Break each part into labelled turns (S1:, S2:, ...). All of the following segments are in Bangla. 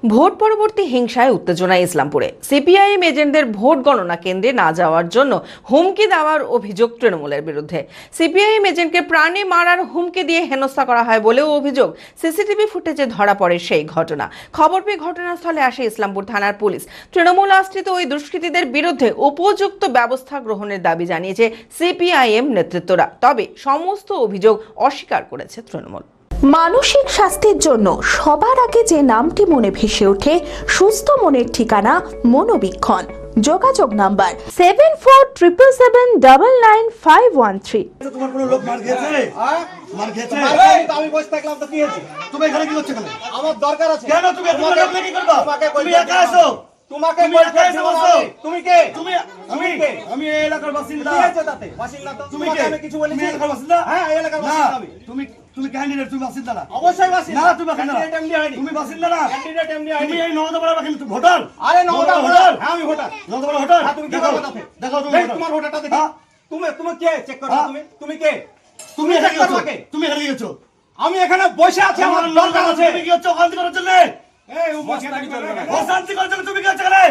S1: ভোট পরবর্তী হিংসায় উত্তেজনা ইসলামপুরে। সিপিআইএম এজেন্টদের ভোট গণনা কেন্দ্রে না যাওয়ার জন্য হুমকি দেওয়ার অভিযোগ তৃণমূলের বিরুদ্ধে। সিপিআইএম এজেন্টকে প্রাণে মারার হুমকি দিয়ে হেনস্থা করা হয় বলেও অভিযোগ। সিসিটিভি ফুটেজে ধরা পড়ে সেই ঘটনা। খবর পেয়ে ঘটনাস্থলে আসে ইসলামপুর থানার পুলিশ। তৃণমূল আশ্রিত ওই দুষ্কৃতীদের বিরুদ্ধে উপযুক্ত ব্যবস্থা গ্রহণের দাবি জানিয়েছে সিপিআইএম নেতৃত্বরা। তবে সমস্ত অভিযোগ অস্বীকার করেছে তৃণমূল।
S2: মানসিক স্বাস্থ্যের জন্য সবার আগে যে নামটি মনে ভেসে ওঠে, সুস্থ মনের ঠিকানা মনোবীক্ষণ। যোগাযোগ নাম্বার 7477799513।
S3: তোমার কোনো লোক মার খেয়েছে? মার খেয়েছে?
S4: আমি বসে থাকলাম তো কি হয়েছে?
S3: তুমি এখানে কি করছো?
S4: আমার দরকার আছে।
S3: কেন তুমি এখানে কি করবা? তুমি একা আসো?
S4: তোমাকে
S3: একা এসে বসো?
S4: তুমি কে?
S3: তুমি কে? আমি এই এলাকার বাসিন্দা।
S4: কি হয়েছে তাতে? বাসিন্দা তো
S3: তুমি
S4: তোমাকে
S3: কে?
S4: আমি কিছু বলেছি?
S3: তুমি এলাকার বাসিন্দা?
S4: হ্যাঁ, এই এলাকার বাসিন্দা আমি।
S3: তুমি ক্যান্ডিডেট, তুমি বাসিন্দা না?
S4: অবশ্যই বাসিন্দা।
S3: না, তুমি বাসিন্দা না।
S4: ক্যান্ডিডেট এমনি হয়নি।
S3: তুমি বাসিন্দা না?
S4: ক্যান্ডিডেট এমনি
S3: তুমি
S4: হয়নি।
S3: এই নওদাপাড়ার বাসিন্দা, তুমি ভোটার?
S4: আরে নওদা ভোটার। হ্যাঁ, আমি ভোটার।
S3: নওদাপাড়া ভোটার?
S4: হ্যাঁ, তুমি কি
S3: দেখো,
S4: করবে তাতে?
S3: দেখো তুমি
S4: এই
S3: ভোটার।
S4: তোমার ভোটারটা দেখি।
S3: হ্যাঁ?
S4: তুমি কে? চেক করো
S3: হ্যাঁ?
S4: তুমি কে?
S3: তুমি এখানে কি
S4: check করো
S3: করছো?
S4: আমাকে।
S3: তুমি এখানে কি করছো?
S4: আমি এখানে বসে আছি, আমার দরকার আছে।
S3: তুমি কি করছো? অশান্তি করার জন্য?
S4: এই উপস্থাপনা করবে না।
S3: অশান্তি করার জন্য তুমি কি করছো এখানে?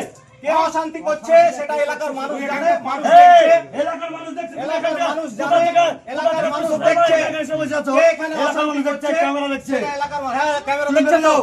S4: কে অশান্তি করছে সেটা এলাকার মানুষ জানে, মানুষ
S3: এই,
S4: দেখছে।
S3: এলাকার মানুষ দেখছে,
S4: এলাকার মানুষ
S3: কোথা
S4: জানে,
S3: থেকে?
S4: এলাকার
S3: কোথা
S4: মানুষ
S3: থেকে?
S4: দেখছে।
S3: এখানে এসে বসে আছো?
S4: কে এখানে
S3: এলাকার
S4: অশান্তি
S3: মানুষ দেখছে,
S4: করছে?
S3: ক্যামেরা দেখছে।
S4: সেটা এলাকার মানুষ। হ্যাঁ, ক্যামেরা
S3: দেখছে
S4: দেখছে
S3: তো?
S4: তো?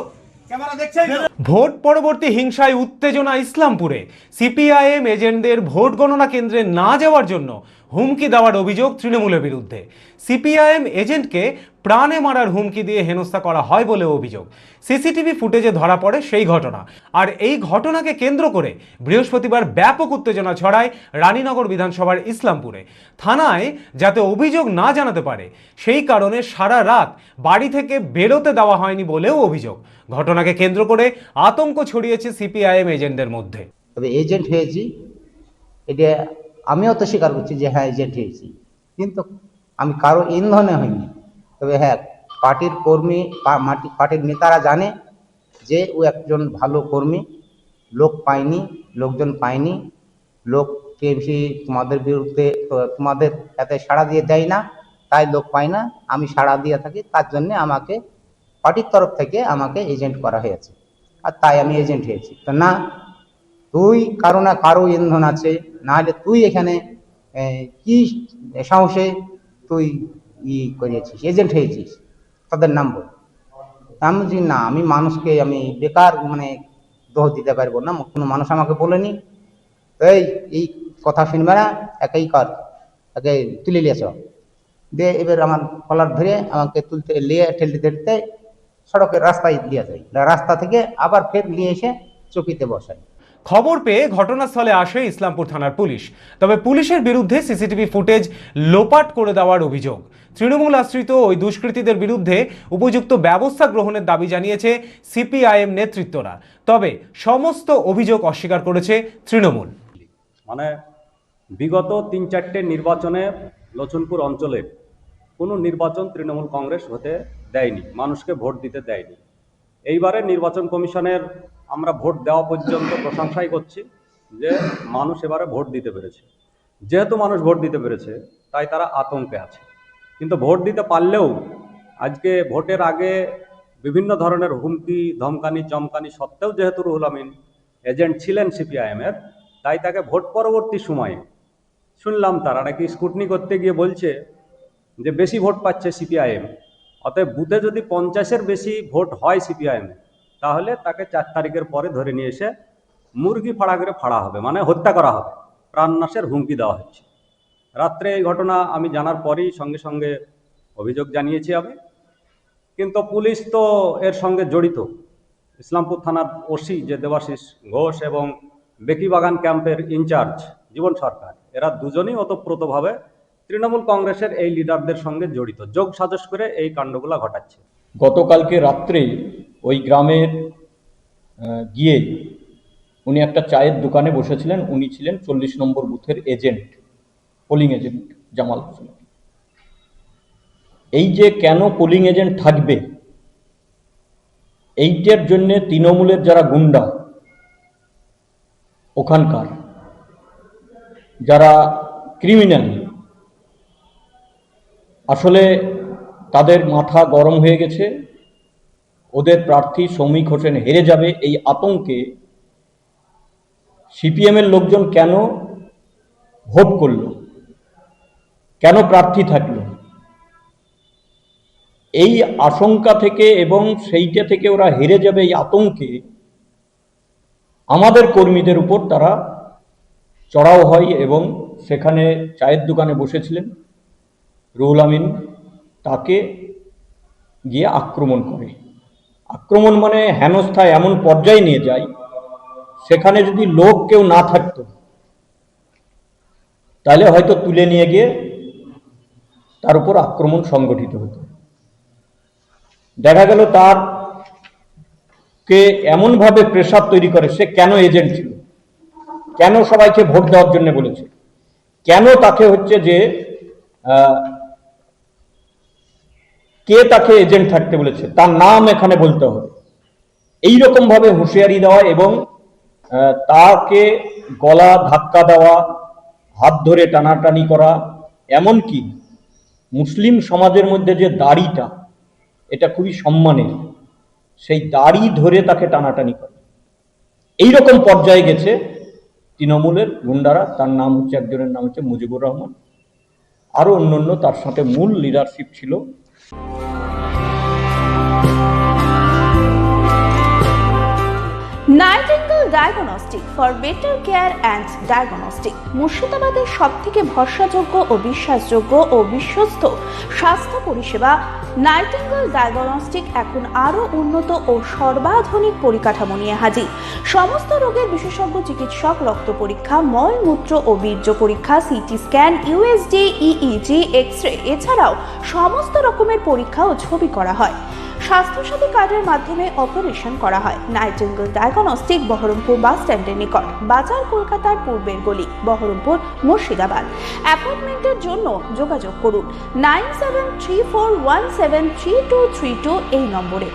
S4: ক্যামেরা দেখছে তো?
S5: ভোট পরবর্তী হিংসায় উত্তেজনা ইসলামপুরে। সিপিআইএম এজেন্টদের ভোট গণনা কেন্দ্রে না যাওয়ার জন্য হুমকি দেওয়ার অভিযোগ তৃণমূলের বিরুদ্ধে। সিপিআইএম এজেন্টকে প্রাণে মারার হুমকি দিয়ে হেনস্থা করা হয় বলে অভিযোগ। সিসিটিভি ফুটেজে ধরা পড়ে সেই ঘটনা। আর এই ঘটনাকে কেন্দ্র করে বৃহস্পতিবার ব্যাপক উত্তেজনা ছড়ায় রানীনগর বিধানসভার ইসলামপুরে। থানায় যাতে অভিযোগ না জানাতে পারে সেই কারণে সারা রাত বাড়ি থেকে বেরোতে দেওয়া হয়নি বলেও অভিযোগ। ঘটনাকে কেন্দ্র করে আতঙ্ক ছড়িয়েছে সিপিআইএম এজেন্টদের মধ্যে।
S6: তবে এজেন্ট হয়েছি, এটা আমিও তো স্বীকার করছি যে হ্যাঁ এজেন্ট হয়েছি, কিন্তু আমি কারো ইন্ধনে হইনি। তবে হ্যাঁ, পার্টির কর্মী, পার্টির নেতারা জানে যে ও একজন ভালো কর্মী, লোক পায়নি, লোকজন পায়নি, লোক টিএমসি তোমাদের বিরুদ্ধে তোমাদের এতে সাড়া দিয়ে দেয় না, তাই লোক পায় না। আমি সাড়া দিয়ে থাকি, তার জন্য আমাকে পার্টির তরফ থেকে আমাকে এজেন্ট করা হয়েছে, আর তাই আমি এজেন্ট হয়েছি। তো না, তুই কারো না কারো ইন্ধন আছে, না হলে তুই এখানে কি সাহসে তুই করিয়েছিস, এজেন্ট হয়েছিস, তাদের নাম বল। আমি বলছি না, আমি মানুষকে আমি বেকার দোষ দিতে পারবো না, কোনো মানুষ আমাকে বলেনি। এই কথা শুনবে না, একাই কর, একে তুলে নিয়েছ দিয়ে এবার আমার কলার ধরে আমাকে তুলতে ঠেলতে ঠেলতে সড়কের রাস্তায় দিয়ে যায়, রাস্তা থেকে আবার ফের নিয়ে এসে চকিতে বসায়।
S5: খবর পেয়ে ঘটনাস্থলে আসে ইসলামপুর থানার পুলিশ। তবে পুলিশের বিরুদ্ধে সিসিটিভি ফুটেজ লোপাট করে দেওয়ার অভিযোগ। তৃণমূল আশ্রিত ওই দুষ্কৃতীদের বিরুদ্ধে উপযুক্ত ব্যবস্থা গ্রহণের দাবি জানিয়েছে সিপিআইএম নেতৃত্বরা। তবে সমস্ত অভিযোগ অস্বীকার করেছে তৃণমূল।
S7: বিগত 3-4টে নির্বাচনে লছনপুর অঞ্চলে কোনো নির্বাচন তৃণমূল কংগ্রেস হতে দেয়নি, মানুষকে ভোট দিতে দেয়নি। এইবারে নির্বাচন কমিশনের আমরা ভোট দেওয়া পর্যন্ত প্রশংসাই করছি যে মানুষ এবারে ভোট দিতে পেরেছে। যেহেতু মানুষ ভোট দিতে পেরেছে তাই তারা আতঙ্কে আছে, কিন্তু ভোট দিতে পারলেও আজকে ভোটের আগে বিভিন্ন ধরনের হুমকি ধমকানি চমকানি সত্ত্বেও যেহেতু রুহুল আমিন এজেন্ট ছিলেন সিপিআইএমের, তাই তাকে ভোট পরবর্তী সময়ে শুনলাম তারা নাকি স্কুটনি করতে গিয়ে বলছে যে বেশি ভোট পাচ্ছে সিপিআইএম, অতএব বুথে যদি 50-এর বেশি ভোট হয় সিপিআইএম তাহলে তাকে 4 তারিখের পরে ধরে নিয়ে এসে মুরগি ফাড়া করে ফাড়া হবে, মানে হত্যা করা হবে, প্রাণনাশের হুমকি দেওয়া হচ্ছে। রাত্রে এই ঘটনা আমি জানার পরেই সঙ্গে সঙ্গে অভিযোগ জানিয়েছি আমি, কিন্তু পুলিশ তো এর সঙ্গে জড়িত। ইসলামপুর থানার ওসি যে দেবাশিস ঘোষ এবং বেকিবাগান ক্যাম্পের ইনচার্জ জীবন সরকার, এরা দুজনেই ওতপ্রোতভাবে তৃণমূল কংগ্রেসের এই লিডারদের সঙ্গে জড়িত, যোগ সাজস করে এই কাণ্ডগুলো ঘটাচ্ছে।
S8: গতকালকে রাত্রে ওই গ্রামের গিয়ে উনি একটা চায়ের দোকানে বসেছিলেন, উনি ছিলেন 40 নম্বর বুথের agent, polling agent Jamal Hossain. এই যে কেন পোলিং এজেন্ট থাকবে, এইটার জন্য তৃণমূলের যারা গুন্ডা, ওখানকার যারা ক্রিমিনাল, আসলে তাদের মাথা গরম হয়ে গেছে। ওদের প্রার্থী সৌমিক হোসেন হেরে যাবে, এই আতঙ্কে সিপিএম এর লোকজন কেন ভোট করলো, কেন প্রার্থী থাকলো, এই আশঙ্কা থেকে এবং সেইটা থেকে ওরা হেরে যাবে এই আতঙ্কে আমাদের কর্মীদের উপর তারা চড়াও হয় এবং সেখানে চায়ের দোকানে বসেছিলেন রুহুল আমিন, তাকে গিয়ে আক্রমণ করে। আক্রমণ মানে হেনস্থায় এমন পর্যায়ে নিয়ে যায়, সেখানে যদি লোক কেউ না থাকতো তাহলে হয়তো তুলে নিয়ে গিয়ে তার উপর আক্রমণ সংগঠিত হতো। দেখা গেল তার কে এমনভাবে প্রেসার তৈরি করে, সে কেন এজেন্ট ছিল, কেন সবাইকে ভোট দেওয়ার জন্য বলেছে, কেন তাকে হচ্ছে যে কে তাকে এজেন্ট থাকতে বলেছে, তার নাম এখানে বলতে হবে, এইরকম ভাবে হুঁশিয়ারি দেওয়া এবং তাকে গলা ধাক্কা দেওয়া, হাত ধরে টানাটানি করা, এমনকি মুসলিম সমাজের মধ্যে যে দাড়িটা, এটা খুবই সম্মানের, সেই দাড়ি ধরে তাকে টানাটানি করে। এইরকম পর্যায়ে গেছে তৃণমূলের গুন্ডারা। তার নাম হচ্ছে, একজনের নাম হচ্ছে মুজিবুর রহমান, আরো অন্যান্য তার সাথে মূল লিডারশিপ ছিল।
S2: Nightingale diagnostic for better care and diagnostic মুর্শিদাবাদের সবথেকে ভরসাযোগ্য ও বিশ্বাসযোগ্য ও বিশ্বস্ত স্বাস্থ্য পরিষেবা নাইটিঙ্গেল ডায়াগনস্টিক এখন আরও উন্নত ও সর্বাধুনিক পরিকাঠামো নিয়ে হাজির। সমস্ত রোগের বিশেষজ্ঞ চিকিৎসক, রক্ত পরীক্ষা, মল মূত্র ও বীর্য পরীক্ষা, CT scan, USG, EEG, X ray, এছাড়াও সমস্ত রকমের পরীক্ষা ও ছবি করা হয়। স্বাস্থ্যসাথী কার্ডের মাধ্যমে অপারেশন করা হয়। নাইটিঙ্গেল ডায়াগনস্টিক বহরমপুর বাস স্ট্যান্ডের নিকট, বাজার, কলকাতার পূর্বের গলি, বহরমপুর, মুর্শিদাবাদ। অ্যাপয়েন্টমেন্টের জন্য যোগাযোগ করুন 9734173232 এই নম্বরে।